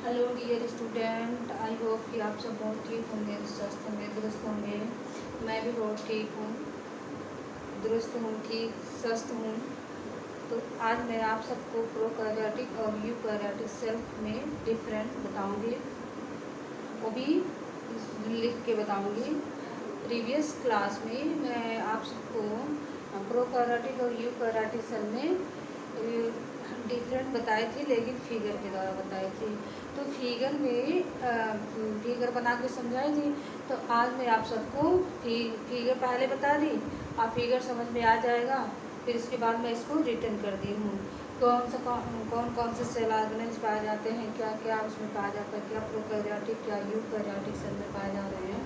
Hello dear student, I hope कि आप सब बहुत ठीक होंगे, स्वस्थ होंगे, दुरुस्त होंगे। मैं भी बहुत ठीक हूँ, दुरुस्त हूँ, ठीक स्वस्थ हूँ। तो आज मैं आप सबको प्रोकैरियोटिक और यूकैरियोटिक सेल्फ में डिफरेंट बताऊँगी, वो भी लिख के बताऊँगी। प्रीवियस क्लास में मैं आप सबको प्रोकैरियोटिक और यूकैरियोटिक सेल में डिफरेंट बताए थे, लेकिन फिगर के द्वारा बताए थे। तो फिगर बना के समझाई थी। तो आज मैं आप सबको फिगर पहले बता दी, आप फिगर समझ में आ जाएगा। फिर इसके बाद मैं इसको रिटर्न कर दी हूँ। कौन कौन से सेल ऑर्गेनेल्स पाए जाते हैं, क्या क्या उसमें पाया जाता है, क्या प्रोकैरियोटिक क्या यूकैरियोटिक सेल में पाए जा रहे हैं,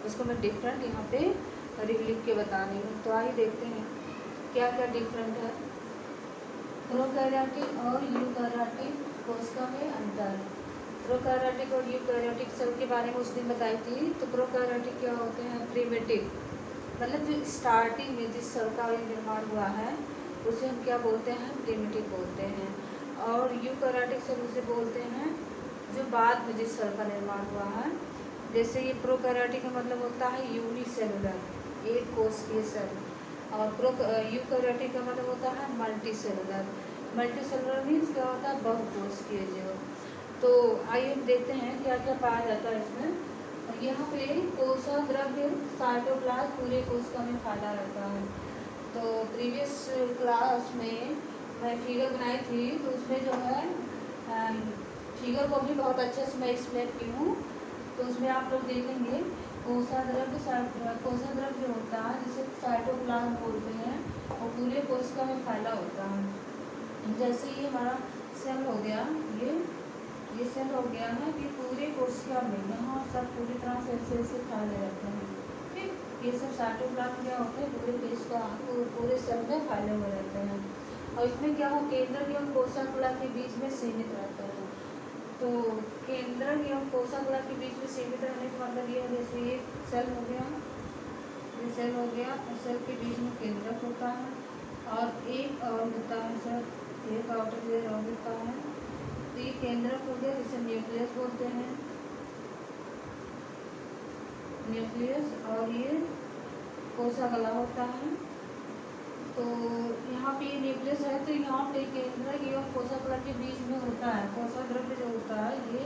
उसको मैं डिफरेंट यहाँ पे लिख के बता रही हूँ। तो आइए देखते हैं क्या क्या डिफरेंट है प्रोकैरियोटिक और यूकैरियोटिक कोशिका में अंतर। प्रोकैरियोटिक और यूकैरियोटिक सेल के बारे में उस दिन बताई थी। तो प्रोकैरियोटिक क्या होते हैं? प्रिमिटिव, मतलब जो स्टार्टिंग में जिस सेल का निर्माण हुआ है उसे हम क्या बोलते हैं? प्रिमिटिव बोलते हैं। और यूकैरियोटिक सेल उसे बोलते हैं जो बाद में जिस सेल का निर्माण हुआ है। जैसे ये प्रोकैरियोटिक का मतलब होता है यूनिसेलुलर, एक कोशिकीय सेल। और यूकैरियोटिक का मतलब होता है multi cellular. Multi cellular means क्या होता है? बहुकोशिकीय जीव। तो आइए हम देखते हैं क्या क्या पाया जाता है इसमें। यहाँ पे कोशिका द्रव्य साइटोप्लाज्म पूरे कोशिका में फैला रहता है। तो प्रीवियस क्लास में मैं फिगर बनाई थी, तो उसमें जो है फिगर को भी बहुत अच्छे से मैं एक्सप्लेन की हूँ। तो उसमें आप लोग देखेंगे कोशिका द्रव्य जो होता है जिसे साइटोप्लाज्म बोलते हैं, और पूरे कोशिका में फैला होता है। जैसे ये हमारा सेल हो गया, ये सेल हो गया है कि पूरे कोशिका में यहाँ सब पूरी तरह से ऐसे फैले रहते हैं। ठीक, ये सब साइटोप्लाज्म क्या होते हैं? पूरे कोशिका पूरे सेल में फैले हुए रहते हैं। और इसमें क्या हो, केंद्रक एवं कोशिका के बीच में सीमित रहते हैं। तो केंद्रक एवं कोशिका के बीच में सीमित रहने का मतलब ये है, जैसे ये सेल हो गया, ये सेल हो गया, सेल के बीच में केंद्रक होता है और एक और होता है सर, एक आउटर लेयर और होता है। तो ये केंद्रक हो गया, जिसे न्यूक्लियस बोलते हैं, न्यूक्लियस। और ये कोशिका होता है। तो यहाँ पे ये न्यूक्लियस है, तो यहाँ पे केंद्रक एवं कोशिका के बीच में होता है। कोशिका द्रव्य जो होता है ये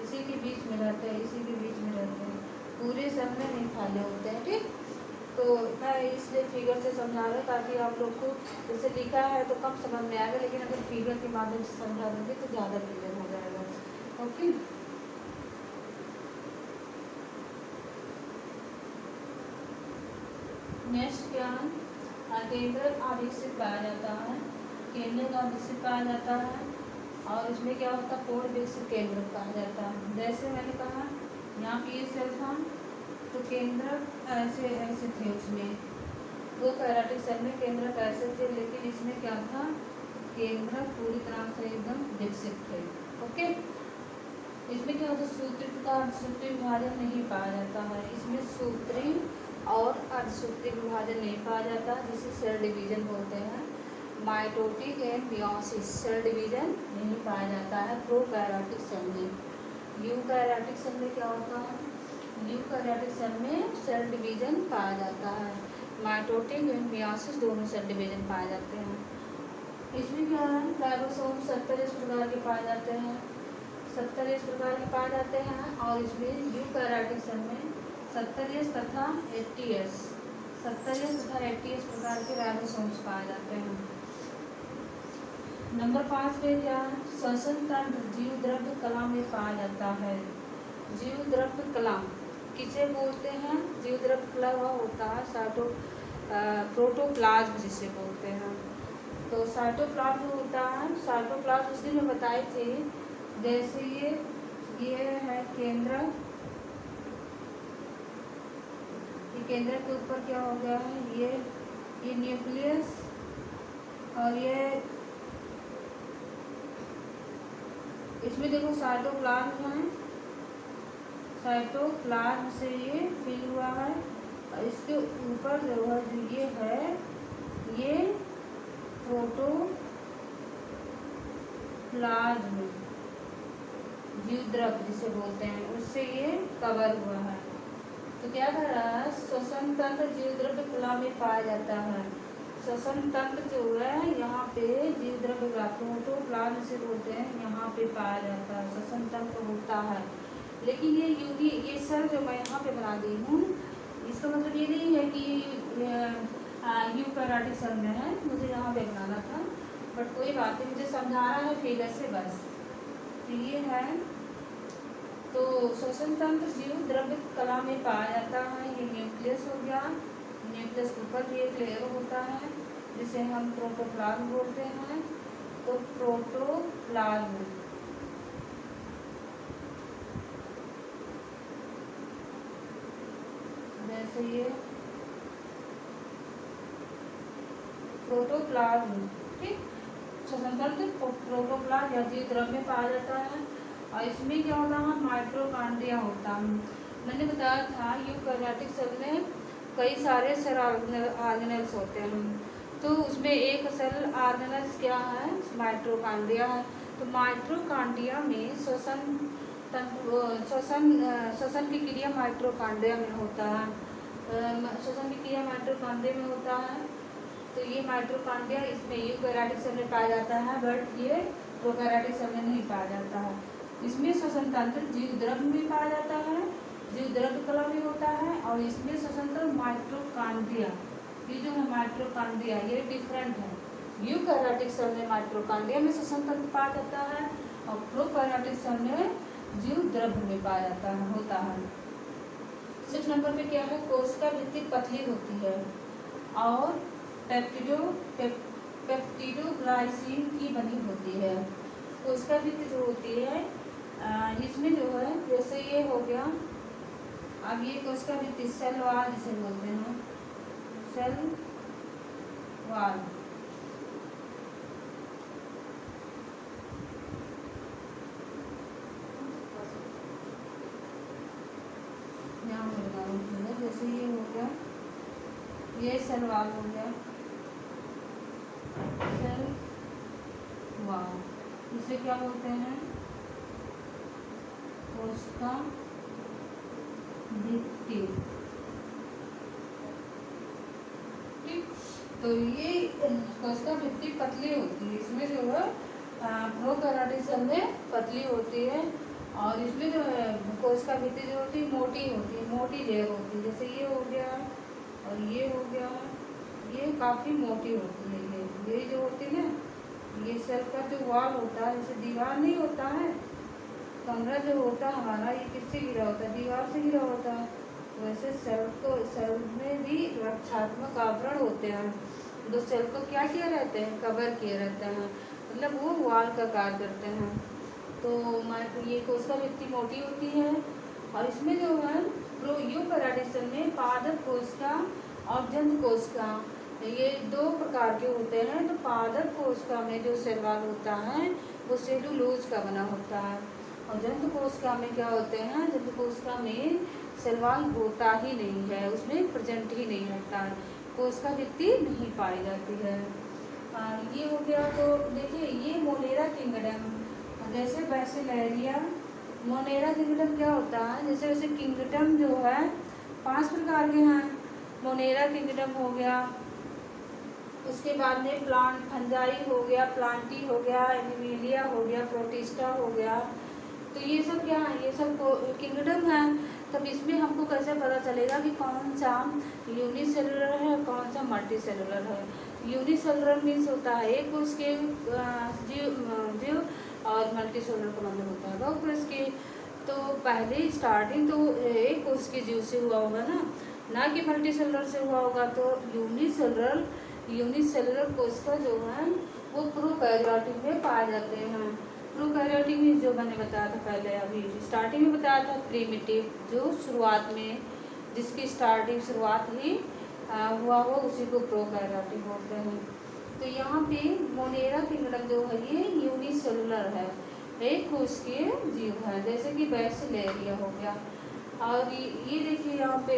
इसी के बीच में रहते हैं, इसी के बीच में रहते हैं, पूरे सेल में नहीं फैले होते हैं। ठीक, तो मैं इसलिए फिगर से समझा रहा हूँ ताकि आप लोग को, जैसे लिखा है तो कम समझ में आएगा, लेकिन अगर फिगर के माध्यम से समझा देंगे तो ज़्यादा क्लियर हो जाएगा। ओके, नेक्स्ट क्या है? केंद्रक अविकसित पाया जाता है, केंद्रक अविकसित पाया जाता है। और इसमें क्या होता है? पूर्ण विकसित केंद्रक पाया जाता है। जैसे मैंने कहा यहाँ पे ये सेल था, तो केंद्रक ऐसे ऐसे थे उसमें, प्रोकैरियोटिक सेल में केंद्रक ऐसे थे, लेकिन इसमें क्या था? केंद्रक पूरी तरह से एकदम विकसित थे। ओके, इसमें क्या होता है? सूत्री तथा अर्धसूत्री विभाजन नहीं पाया जाता है। इसमें सूत्री और अर्धसूत्री विभाजन नहीं पाया जाता, जिसे सेल डिवीजन बोलते हैं। Mitotic and meiosis, cell division नहीं पाया जाता है प्रोकैरियोटिक सेल में। यूकैरियोटिक सेल में क्या होता है? यूकैरियोटिक सेल में सेल डिवीजन पाया जाता है। माइटोटिक एंड मियोसिस दोनों सेल डिवीजन पाए जाते हैं। इसमें क्या है? राइबोसोम 70 इस प्रकार के पाए जाते हैं, 70 इस प्रकार के पाए जाते हैं। और इसमें यूकैरियोटिक सेल में 70 तथा 80s, 70 तथा 80s प्रकार के राइबोसोम्स पाए जाते हैं। नंबर 5 पे क्या है? श्वसन तंत्र जीव द्रव्य कला में पाया जाता है। जीव द्रव्य कला किसे बोलते हैं? जीव द्रव्य कला वह होता है प्रोटोप्लाज्म जिसे बोलते हैं। तो साइटोप्लाज्म होता है, साइटोप्लाज्म उस दिन में बताए थे। जैसे ये है केंद्रक, ये केंद्रक के ऊपर क्या हो गया है? ये न्यूक्लियस, और ये इसमें देखो साइटोप्लाज्म है, साइटोप्लाज्म से ये फिल हुआ है। और इसके ऊपर जो है ये है, ये प्रोटोप्लाज्म जीवद्रव जिसे बोलते हैं उससे ये कवर हुआ है। तो क्या कह रहा है, श्वसन तंत्र जीवद्रव्य कला में पाया जाता है। श्वसन तंत्र जो है यहाँ पे जीवद्रव्य प्रोटोप्लाज्म से बोलते हैं, यहाँ पे पाया जाता है, श्वसन तंत्र होता है। लेकिन ये सेल जो मैं यहाँ पे बना दी हूँ, इसका मतलब ये नहीं है कि यूकैरियोटिक सेल में है, मुझे यहाँ पे बनाना था, बट कोई बात नहीं, मुझे समझा रहा है फिगर से बस। तो ये है, तो श्वसन तंत्र जीव द्रव्य कला में पाया जाता है। ये न्यूक्लियस हो गया, न्यूक्लियस के ऊपर भी एक लेयर होता है जिसे हम प्रोटोप्लाज्म बोलते हैं। तो प्रोटोप्लाज्म जैसे ये प्रोटोप्लाज्म, ठीक, श्वसन तंत्र प्रोटोप्लाज्म या जीव द्रव्य में पाया जाता है। और इसमें क्या होता है, माइटोकॉन्ड्रिया होता है। मैंने बताया था यूकैरियोटिक सेल में कई सारे सेल ऑर्गेनेल्स होते हैं, तो उसमें एक सेल ऑर्गेनेल्स क्या है, माइटोकॉन्ड्रिया है। तो माइटोकॉन्ड्रिया में श्वसन की क्रिया माइटोकॉन्ड्रिया में होता है, श्वसन की क्रिया माइटोकॉन्ड्रिया में होता है। तो ये माइटोकॉन्ड्रिया इसमें यूकैरियोटिक सेल में पाया जाता है, बट ये प्रोकैरियोटिक सेल में नहीं पाया जाता है। इसमें श्वसन तंत्र जीव द्रव्य में पाया जाता है, जीव द्रव्य कला में होता है। और इसमें श्वसन तंत्र माइटोकॉन्ड्रिया, ये जो है माइटोकॉन्ड्रिया, ये डिफरेंट है। यूकैरियोटिक सेल में माइटोकॉन्ड्रिया में श्वसन तंत्र पाया जाता है और प्रोकैरियोटिक सेल में जीव द्रव्य में पाया जाता है होता है। 6 नंबर पे क्या है, कोशिका भित्ति पतली होती है और पेप्टिडोग्लाइसिन की बनी होती है। कोशिका भित्ति जो होती है इसमें जो है, जैसे ये हो गया, अब ये कोशिका भित्ति सेल वाल जिसे बोलते हैं, सेल वाल, यहाँ पर लगा रही है, जैसे ये हो गया, ये सेल वाल हो गया, सेल वाल, इसे क्या बोलते हैं, कोशिका भित्ति, ठीक। तो ये कोशिका भित्ति पतली होती है, इसमें जो है प्रोकैरियोटिक सेल में पतली होती है, और इसमें जो है कोशिका भित्ति जो होती है मोटी होती है, मोटी लेयर होती है। जैसे ये हो गया और ये हो गया, ये काफ़ी मोटी होती है। ये जो होती है ना, ये सेल का जो वॉल होता है, जैसे दीवार नहीं होता है, कमरा जो होता है हमारा, ये किससे घिरा होता है, दीवार से घिरा होता है। वैसे सेल में भी रक्षात्मक आवरण होते हैं, जो सेल को क्या किए रहते हैं, कवर किए रहते हैं, मतलब वो वॉल का कार्य करते हैं। तो ये कोशिका भित्ति मोटी होती है, और इसमें जो है यूकैरियोटिक सेल में पादप कोशिका और जंतु कोशिका, ये 2 प्रकार के होते हैं। तो पादप कोशिका में जो सेल वॉल होता है वो सेलुलोज का बना होता है, और जंतु कोशिका में क्या होते हैं, जंतु कोशिका में सेल वॉल होता ही नहीं है, उसमें प्रेजेंट ही नहीं रहता है, कोशिका भित्ति नहीं पाई जाती है। ये हो गया। तो देखिए ये मोनेरा किंगडम, जैसे बैसिलेरिया, मोनेरा किंगडम क्या होता है, जैसे वैसे किंगडम जो है 5 प्रकार के हैं। मोनेरा किंगडम हो गया, उसके बाद में प्लांट फंजाई हो गया, प्लांटी हो गया, एनिमिलिया हो गया, प्रोटिस्टा हो गया। तो ये सब क्या है, ये सब किंगडम है। तब इसमें हमको कैसे पता चलेगा कि कौन सा यूनिसेलुलर है, कौन सा मल्टीसेलुलर है। यूनिसेलुलर मीन्स होता है एक उसके जीव, और मल्टीसेलुलर का मतलब होता है बहु उसके। तो पहले स्टार्टिंग तो एक कोश के जीव से हुआ होगा ना कि मल्टीसेलुलर से हुआ होगा। तो यूनिसेलुलर कोशिका जो है वो प्रोकैरियोटिक में पाए जाते हैं। प्रोकैरियोटिक में जो मैंने बताया था पहले, अभी स्टार्टिंग में बताया था, प्रिमिटिव जो शुरुआत में जिसकी शुरुआत ही हुआ हो उसी को प्रोकैरियोटिक बोलते हैं। तो यहाँ पे मोनेरा किंगडम जो है ये यूनिसेलुलर है, एक कोशिकीय जीव है, जैसे कि बैसिलेरिया हो गया। और ये देखिए यहाँ पे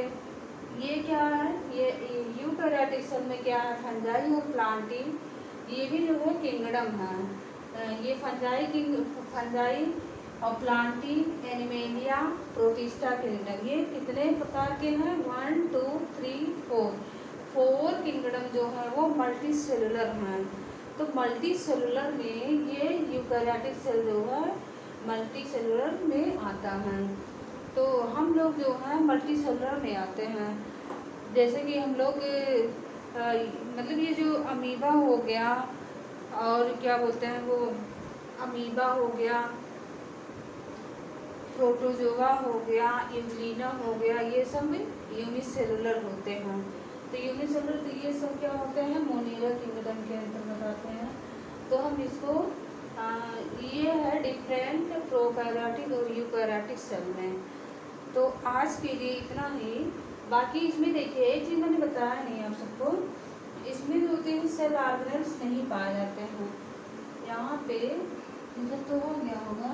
ये क्या है, ये यूकैरियोटिक सेल में क्या है, फंजाई और प्लांटी, ये भी जो है किंगडम है। ये फंजाई और प्लांटी, एनिमेलिया, प्रोटिस्टा, किंगडम, ये कितने प्रकार के हैं? 1 2 3 4 4 किंगडम जो है वो मल्टी सेलुलर हैं। तो मल्टी सेलुलर में ये यूकैरियोटिक सेल जो है मल्टी सेलुलर में आता है। तो हम लोग जो है मल्टी सेलुलर में आते हैं। जैसे कि हम लोग मतलब ये जो अमीबा हो गया और क्या बोलते हैं वो, अमीबा हो गया, प्रोटोजोआ हो गया, यूग्लिना हो गया, ये सब यूनिसेलुलर होते हैं। तो यूनिसेलुलर तो ये सब क्या होते हैं? मोनिरा किंगडम के अंतर्गत आते हैं। तो हम इसको ये है डिफरेंट प्रोकैरियोटिक और यूकैरियोटिक सेल में। तो आज के लिए इतना ही। बाकी इसमें देखिए एक चीज़ मैंने बताया नहीं आप सबको, इसमें जो होते हैं सेल ऑर्गेनेल्स नहीं पाए जाते हैं। यहाँ पे मतलब तो हो गया होगा,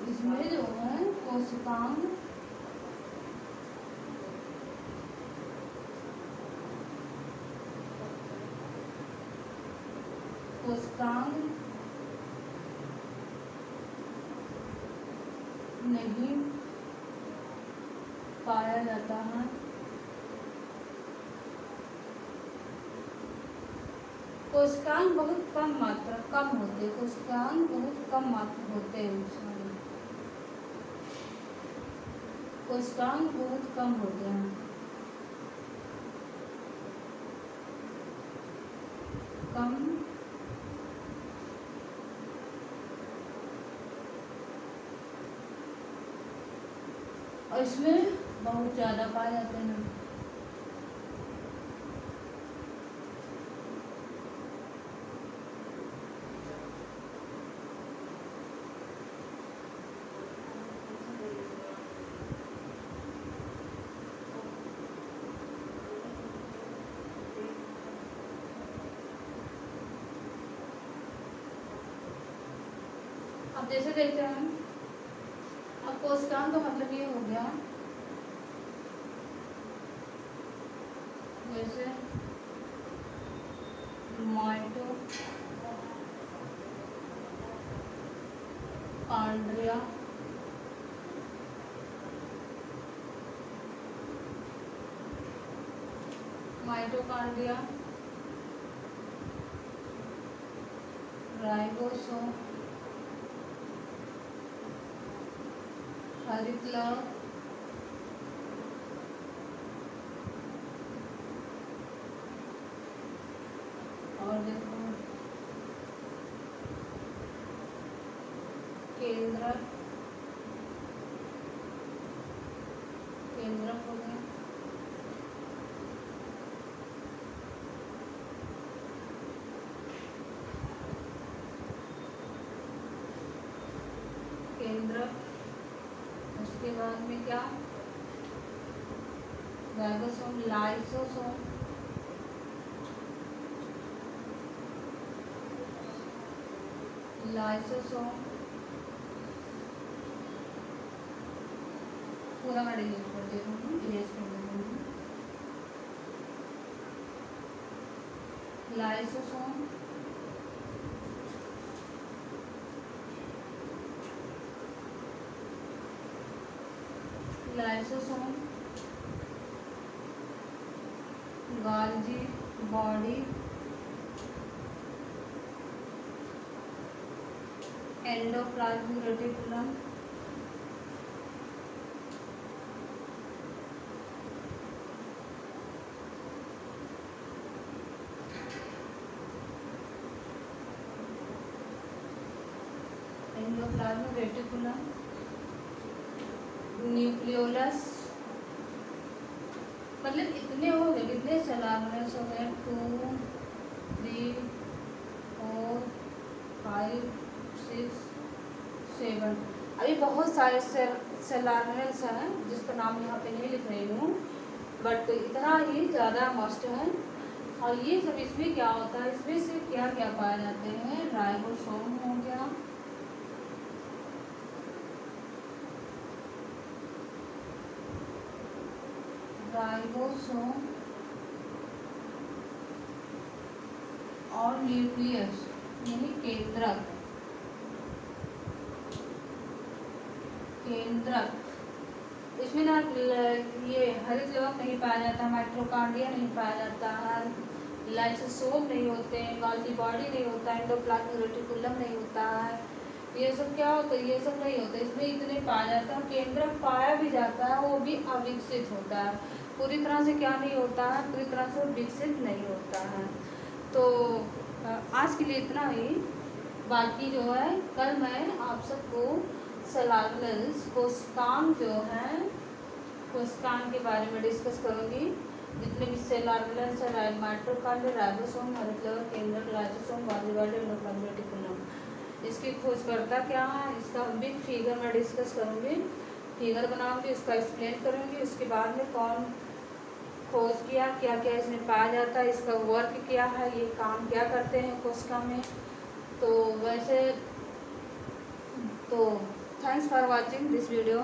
इसमें जो है कोशिकांग नहीं पाया जाता है। कोशिकांग बहुत कम होते हैं, कोशिकांग बहुत कम मात्रा होते हैं, कोशिकांग बहुत कम होते हैं, कम और इसमें बहुत ज़्यादा पाए जाते हैं। अब जैसे देखते हैं, अब कोशिकांग का मतलब ये हो गया जैसे माइटोकॉन्ड्रिया, राइबोसोम, हरितलव, और देखो केंद्रक हो गया, केंद्रक। उसके बाद में क्या? राइबोसोम, लाइसोसोम, पूरा मैं डिलीट कर देती हूँ, इरेज कर देती हूँ। Lysosome, गाल्जी body, endoplasmic reticulum, nucleolus. मतलब इतने हो गए, कितने सेल ऑर्गेनेल्स हो गए? 2 3 4 5 6 7। अभी बहुत सारे सेल ऑर्गेनेल्स हैं जिसका नाम यहाँ पे नहीं लिख रही हूँ, बट इतना ही ज़्यादा मस्ट है। और ये सब इसमें क्या होता है, इसमें से क्या क्या पाए जाते हैं, राइबोसोम हो गया, राइबोसोम और न्यूक्लियस यानी केंद्रक, केंद्रक इसमें ना ये हरित लवक नहीं पाया जाता, माइटोकॉन्ड्रिया नहीं पाया जाता है, लाइसोसोम नहीं होते हैं, गॉल्गी बॉडी नहीं होता है, एंडोप्लाज्मिक रेटिकुलम नहीं होता है, ये सब क्या होता है, ये सब नहीं होता, इसमें इतने पाया जाता है। केंद्रक पाया भी जाता है, वो भी अविकसित होता है, पूरी तरह से क्या नहीं होता है, पूरी तरह से विकसित नहीं होता है। तो आज के लिए इतना ही, बाकी जो है कल मैं आप सबको सेलार्नल्स कोशिकांग जो हैं, कोशिकांग के बारे में डिस्कस करूँगी। जितने भी सेल ऑर्गेनेल्स है, माइटोकॉन्ड्रिया, राइबोसोम, हरित लवक, केंद्रक, lysosome, Golgi body, endoplasmic reticulum, इसकी खोजकर्ता क्या है, इसका बिग फिगर मैं डिस्कस करूँगी, फिगर बनाऊँगी, इसका एक्सप्लेन करूँगी। उसके बाद में कौन खोज किया, क्या क्या इसमें पाया जाता है, इसका वर्क क्या है, ये काम क्या करते हैं कोशिका में। तो वैसे तो thanks for watching this video.